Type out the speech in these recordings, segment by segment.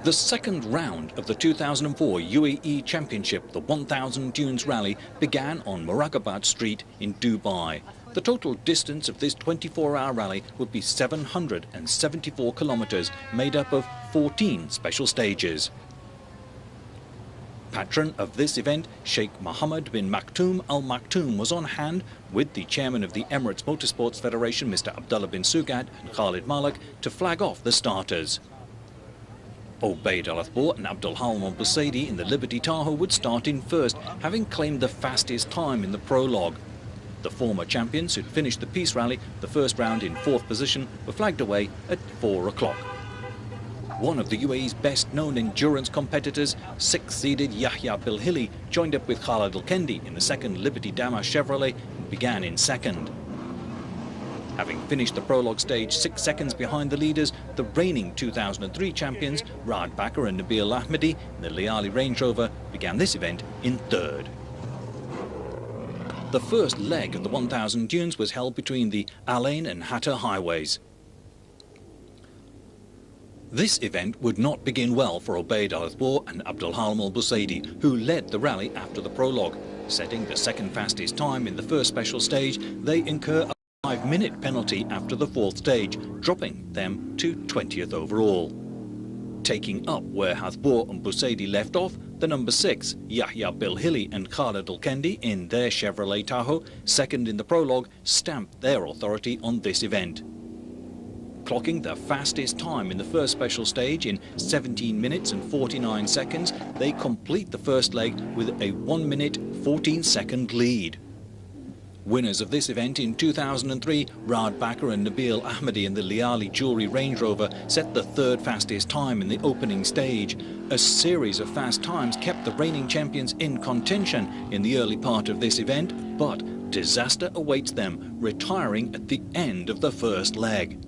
The second round of the 2004 UAE Championship, the 1000 Dunes Rally, began on Muraqabat Street in Dubai. The total distance of this 24-hour rally would be 774 kilometers, made up of 14 special stages. Patron of this event, Sheikh Mohammed bin Maktoum Al Maktoum, was on hand with the chairman of the Emirates Motorsports Federation, Mr. Abdullah bin Sugat, and Khalid Malik, to flag off the starters. Ubaid Al Athbor and Abdul Halim Al Busaidi in the Liberty Tahoe would start in first, having claimed the fastest time in the prologue. The former champions, who'd finished the Peace Rally, the first round in fourth position, were flagged away at 4 o'clock. One of the UAE's best-known endurance competitors, sixth-seeded Yahya Bilhili, joined up with Khalid Al-Kendi in the second Liberty Damas Chevrolet and began in second. Having finished the prologue stage 6 seconds behind the leaders, the reigning 2003 champions, Rad Bakr and Nabil Ahmadi in the Rally Range Rover, began this event in third. The first leg of the 1000 Dunes was held between the Al Ain and Hatta highways. This event would not begin well for Ubaid Al Athbor and Abdul Halim Al Busaidi, who led the rally after the prologue. Setting the second fastest time in the first special stage, they incur a 5-minute penalty after the fourth stage, dropping them to 20th overall. Taking up where Athbor and Busaidi left off, the number 6, Yahya Bilhili and Khalid Al-Kendi in their Chevrolet Tahoe, second in the prologue, stamped their authority on this event. Clocking the fastest time in the first special stage in 17 minutes and 49 seconds, they complete the first leg with a 1 minute 14 second lead. Winners of this event in 2003, Rad Bakr and Nabil Ahmadi in the Rally Jewelry Range Rover, set the third fastest time in the opening stage. A series of fast times kept the reigning champions in contention in the early part of this event, but disaster awaits them, retiring at the end of the first leg.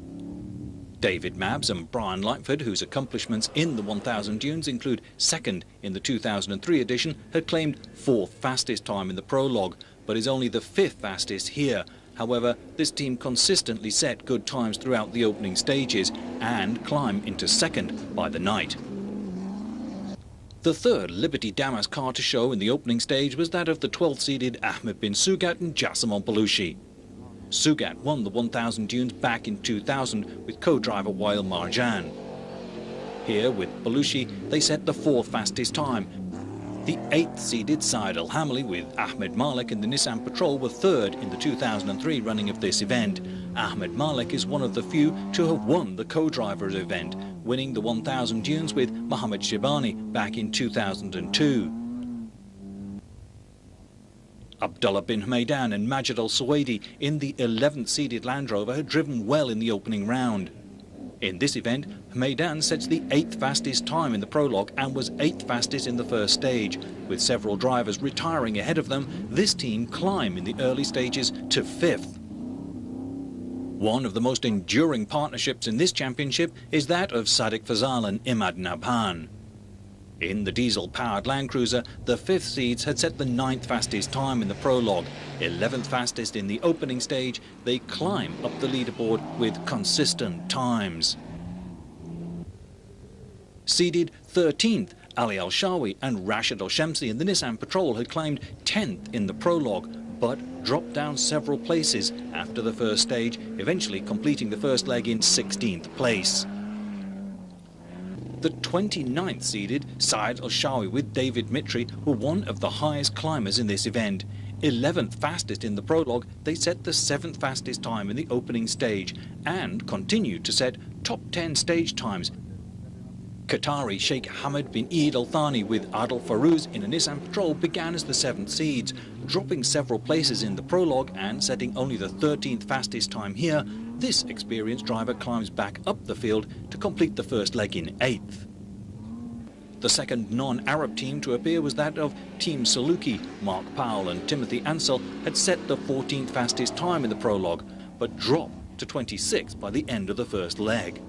David Mabbs and Brian Lightford, whose accomplishments in the 1000 Dunes include second in the 2003 edition, had claimed fourth fastest time in the prologue, but is only the fifth fastest here. However, this team consistently set good times throughout the opening stages and climb into second by the night. The third Liberty Damas car to show in the opening stage was that of the 12th-seeded Ahmed bin Sugat and Jassim Al-Balushi. Sugat won the 1000 Dunes back in 2000 with co-driver Wael Marjan. Here, with Balushi, they set the fourth fastest time. The 8th-seeded Saad Al-Hamli with Ahmed Malik and the Nissan Patrol were third in the 2003 running of this event. Ahmed Malik is one of the few to have won the co-driver's event, winning the 1000 Dunes with Mohammed Shibani back in 2002. Abdullah bin Hamdan and Majid Al-Suwaidi in the 11th-seeded Land Rover had driven well in the opening round. In this event, Hamdan sets the 8th fastest time in the prologue and was 8th fastest in the first stage. With several drivers retiring ahead of them, this team climb in the early stages to 5th. One of the most enduring partnerships in this championship is that of Sadiq Fazal and Imad Nabhan. In the diesel-powered Land Cruiser, the 5th seeds had set the 9th fastest time in the prologue. 11th fastest in the opening stage, they climb up the leaderboard with consistent times. Seeded 13th, Ali Al-Shawi and Rashid Al-Shamsi in the Nissan Patrol had climbed 10th in the prologue, but dropped down several places after the first stage, eventually completing the first leg in 16th place. The 29th seeded Saad Al-Shawi with David Mitri were one of the highest climbers in this event. 11th fastest in the prologue, they set the 7th fastest time in the opening stage and continued to set top 10 stage times. Qatari Sheikh Hamad bin Eid Al Thani with Adil Farouz in a Nissan Patrol began as the 7th seeds, dropping several places in the prologue and setting only the 13th fastest time here. This experienced driver climbs back up the field to complete the first leg in 8th. The second non-Arab team to appear was that of Team Saluki. Mark Powell and Timothy Ansell had set the 14th fastest time in the prologue, but dropped to 26th by the end of the first leg.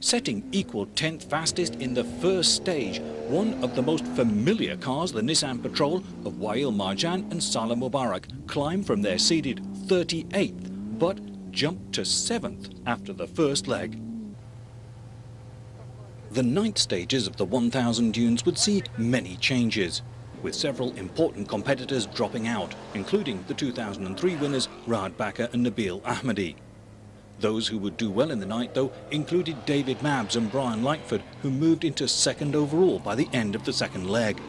Setting equal 10th fastest in the first stage, one of the most familiar cars, the Nissan Patrol of Wael Marjan and Salah Mubarak, climbed from their seeded 38th, but jumped to 7th after the first leg. The night stages of the 1000 dunes would see many changes, with several important competitors dropping out, including the 2003 winners Raad Bakar and Nabil Ahmadi. Those who would do well in the night, though, included David Mabs and Brian Lightford, who moved into second overall by the end of the second leg.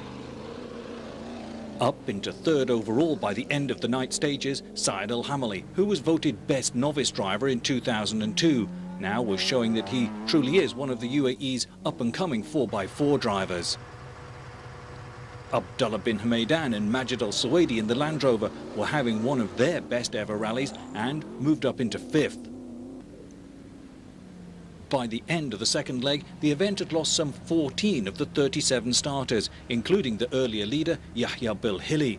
Up into third overall by the end of the night stages, Saeed Al Hamali, who was voted best novice driver in 2002, now was showing that he truly is one of the UAE's up-and-coming 4x4 drivers. Abdullah bin Hameidan and Majid Al Suwaidi in the Land Rover were having one of their best ever rallies and moved up into fifth. By the end of the second leg, the event had lost some 14 of the 37 starters, including the earlier leader Yahya Bilhili.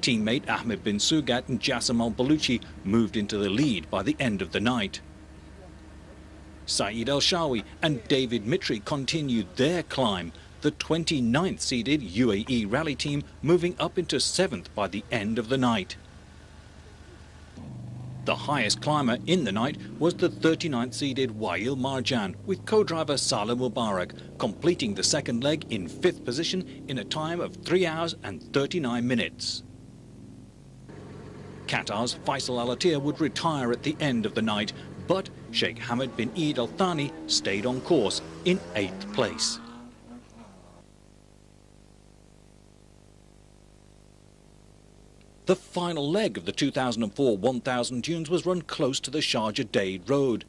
Teammate Ahmed bin Sugat and Jassim Al-Baluchi moved into the lead by the end of the night. Saeed Al-Shawi and David Mitri continued their climb, the 29th seeded UAE rally team moving up into 7th by the end of the night. The highest climber in the night was the 39th seeded Wael Marjan, with co-driver Saleh Mubarak completing the second leg in 5th position in a time of 3 hours and 39 minutes. Qatar's Faisal Al Attiyah would retire at the end of the night, but Sheikh Hamad bin Eid Al Thani stayed on course in 8th place. The final leg of the 2004 1000 dunes was run close to the Sharjah Dade Road.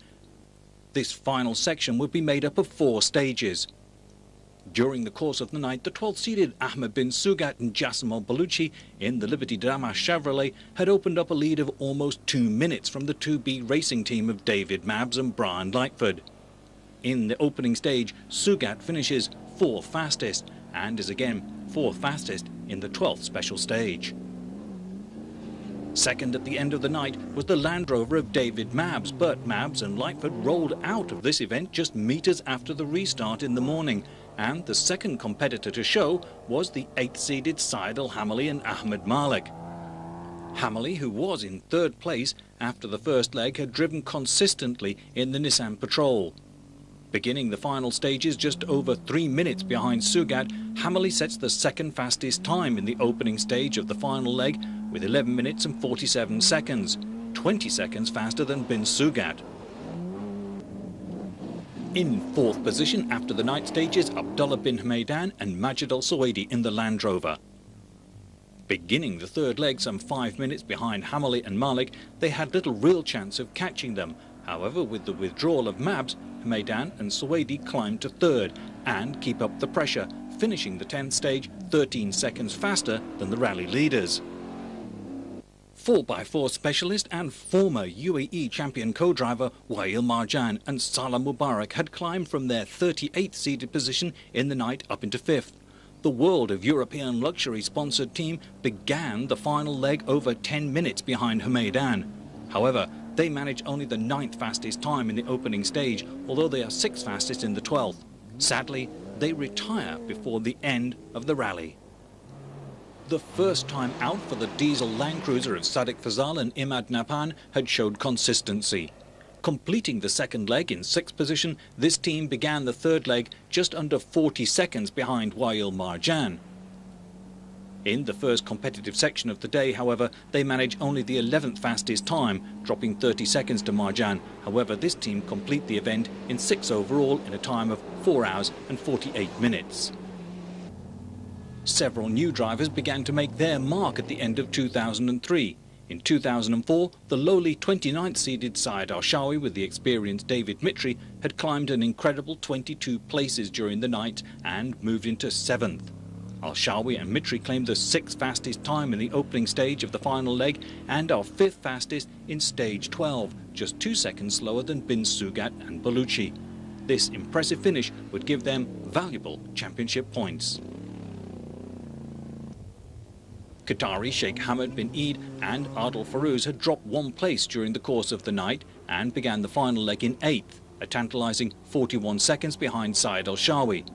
This final section would be made up of 4 stages. During the course of the night, the 12th-seeded Ahmed bin Sugat and Jassim Al-Baluchi in the Liberty Damask Chevrolet had opened up a lead of almost 2 minutes from the 2B racing team of David Mabs and Brian Lightford. In the opening stage, Sugat finishes 4th fastest and is again 4th fastest in the 12th special stage. Second at the end of the night was the Land Rover of David Mabs, but Mabs and Lightford rolled out of this event just meters after the restart in the morning, and the second competitor to show was the 8th-seeded Saeed Al Hamali and Ahmed Malik. Hamali, who was in 3rd place after the first leg, had driven consistently in the Nissan Patrol. Beginning the final stages just over 3 minutes behind Sugat, Hamali sets the second fastest time in the opening stage of the final leg with 11 minutes and 47 seconds, 20 seconds faster than bin Sugat. In 4th position after the night stages, Abdullah bin Hameidan and Majid Al Suwaidi in the Land Rover. Beginning the third leg some 5 minutes behind Hamali and Malik, they had little real chance of catching them. However, with the withdrawal of Mabs, Hameidan and Suwaidi climbed to 3rd and keep up the pressure, finishing the 10th stage 13 seconds faster than the rally leaders. 4x4 specialist and former UAE champion co-driver Wael Marjan and Saleh Mubarak had climbed from their 38th seeded position in the night up into 5th. The World of European Luxury sponsored team began the final leg over 10 minutes behind Hameidan. However, they managed only the 9th fastest time in the opening stage, although they are 6th fastest in the 12th. Sadly, they retire before the end of the rally. The first time out for the diesel Land Cruiser of Sadiq Fazal and Imad Napan had showed consistency. Completing the second leg in 6th position, this team began the third leg just under 40 seconds behind Wael Marjan. In the first competitive section of the day, however, they managed only the 11th fastest time, dropping 30 seconds to Marjan. However, this team complete the event in 6th overall in a time of 4 hours and 48 minutes. Several new drivers began to make their mark at the end of 2003. In 2004, the lowly 29th seeded Saeed Al-Shawi with the experienced David Mitri had climbed an incredible 22 places during the night and moved into 7th. Al-Shawi and Mitri claimed the 6th fastest time in the opening stage of the final leg and are 5th fastest in stage 12, just 2 seconds slower than bin Sugat and Baluchi. This impressive finish would give them valuable championship points. Qatari Sheikh Hamad bin Eid and Adil Farouz had dropped 1 place during the course of the night and began the final leg in 8th, a tantalizing 41 seconds behind Saeed Al-Shawi.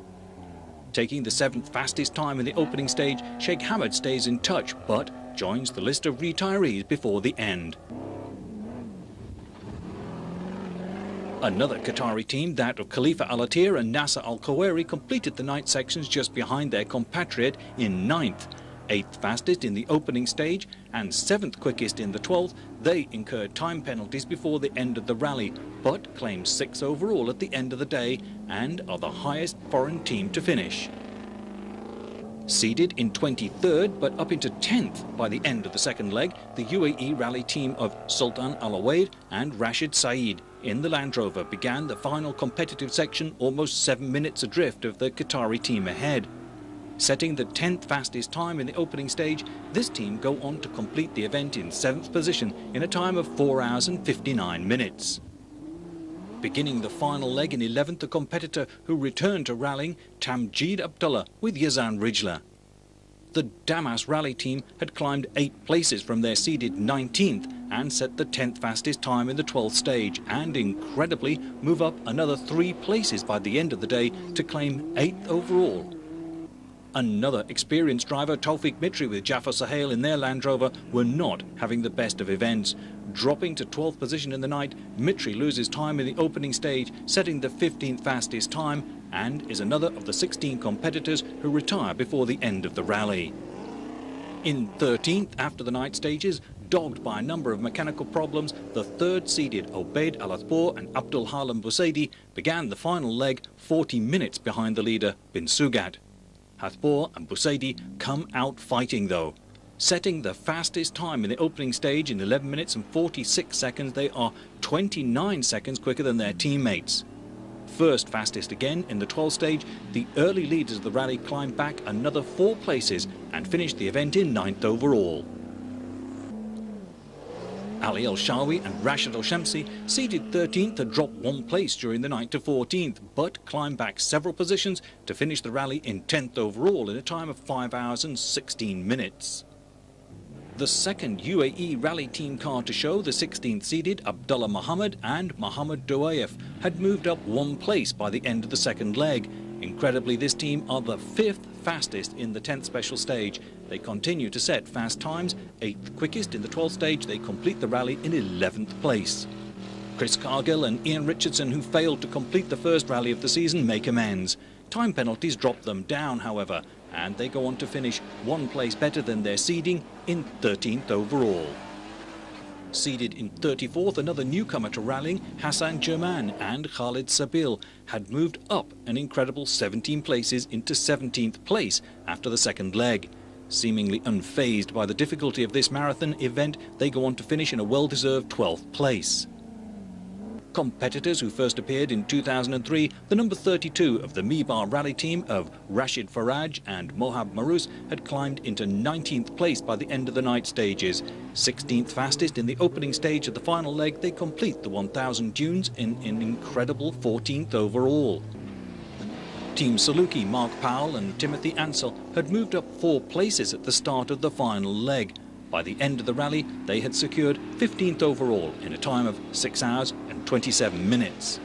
Taking the 7th fastest time in the opening stage, Sheikh Hamad stays in touch but joins the list of retirees before the end. Another Qatari team, that of Khalifa Al Attir and Nasser Al Khawairi, completed the night sections just behind their compatriot in 9th. 8th fastest in the opening stage and 7th quickest in the 12th, they incurred time penalties before the end of the rally, but claimed 6th overall at the end of the day and are the highest foreign team to finish. Seeded in 23rd but up into 10th by the end of the second leg, the UAE rally team of Sultan Al Awaid and Rashid Saeed in the Land Rover began the final competitive section almost 7 minutes adrift of the Qatari team ahead. Setting the 10th fastest time in the opening stage, this team go on to complete the event in 7th position in a time of 4 hours and 59 minutes. Beginning the final leg in 11th, the competitor who returned to rallying, Tamjeed Abdullah with Yazan Rijla. The Damas rally team had climbed 8 places from their seeded 19th and set the 10th fastest time in the 12th stage and incredibly move up another 3 places by the end of the day to claim 8th overall. Another experienced driver, Tawfiq Mitri with Jaffa Sahel in their Land Rover, were not having the best of events. Dropping to 12th position in the night, Mitri loses time in the opening stage, setting the 15th fastest time, and is another of the 16 competitors who retire before the end of the rally. In 13th after the night stages, dogged by a number of mechanical problems, the third-seeded Obaid Al Athbor and Abdul Halim Busaidi began the final leg 40 minutes behind the leader, Bin Sugat. Athbor and Busaidi come out fighting though. Setting the fastest time in the opening stage in 11 minutes and 46 seconds, they are 29 seconds quicker than their teammates. First fastest again in the 12th stage, the early leaders of the rally climbed back another 4 places and finished the event in 9th overall. Ali Al-Shawi and Rashid Al-Shamsi, seeded 13th, had dropped 1 place during the night to 14th, but climbed back several positions to finish the rally in 10th overall in a time of 5 hours and 16 minutes. The second UAE rally team car to show, the 16th seeded Abdullah Muhammad and Mohammed Douayev, had moved up 1 place by the end of the second leg. Incredibly, this team are the 5th fastest in the 10th special stage. They continue to set fast times. 8th quickest in the 12th stage, they complete the rally in 11th place. Chris Cargill and Ian Richardson, who failed to complete the first rally of the season, make amends. Time penalties drop them down, however, and they go on to finish 1 place better than their seeding in 13th overall. Seeded in 34th, another newcomer to rallying, Hassan German and Khalid Sabil, had moved up an incredible 17 places into 17th place after the second leg. Seemingly unfazed by the difficulty of this marathon event, they go on to finish in a well-deserved 12th place. Competitors who first appeared in 2003, the number 32 of the Mibar rally team of Rashid Faraj and Mohab Marous had climbed into 19th place by the end of the night stages. 16th fastest in the opening stage of the final leg, they complete the 1000 dunes in an incredible 14th overall. Team Saluki, Mark Powell and Timothy Ansell had moved up 4 places at the start of the final leg. By the end of the rally, they had secured 15th overall in a time of 6 hours and 27 minutes.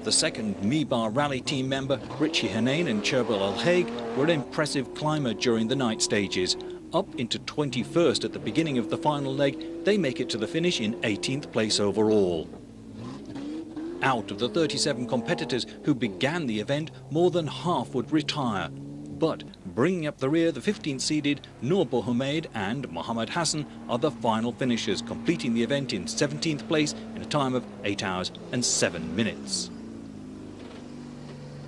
The second Mibar rally team member, Richie Hanane and Cherbel El-Haig, were an impressive climber during the night stages. Up into 21st at the beginning of the final leg, they make it to the finish in 18th place overall. Out of the 37 competitors who began the event, more than half would retire. But bringing up the rear, the 15th seeded Noor Bohumaid and Mohammed Hassan are the final finishers, completing the event in 17th place in a time of 8 hours and 7 minutes.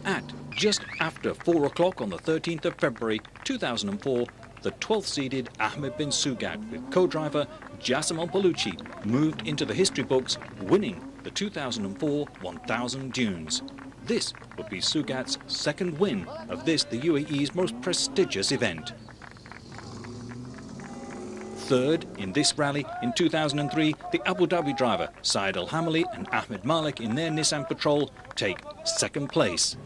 At just after 4 o'clock on the 13th of February 2004, the 12th seeded Ahmed bin Sugat with co-driver Jassim Al-Baluchi moved into the history books, winning the 2004 1000 dunes. This would be Sugat's second win of this, the UAE's most prestigious event. Third in this rally in 2003, the Abu Dhabi driver Saeed Al-Hamali and Ahmed Malik in their Nissan Patrol take second place.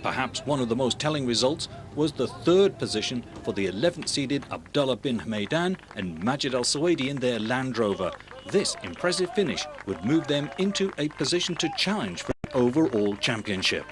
Perhaps one of the most telling results was the third position for the 11th seeded Abdullah bin Hameidan and Majid Al-Sawaidi in their Land Rover. This impressive finish would move them into a position to challenge for the overall championship.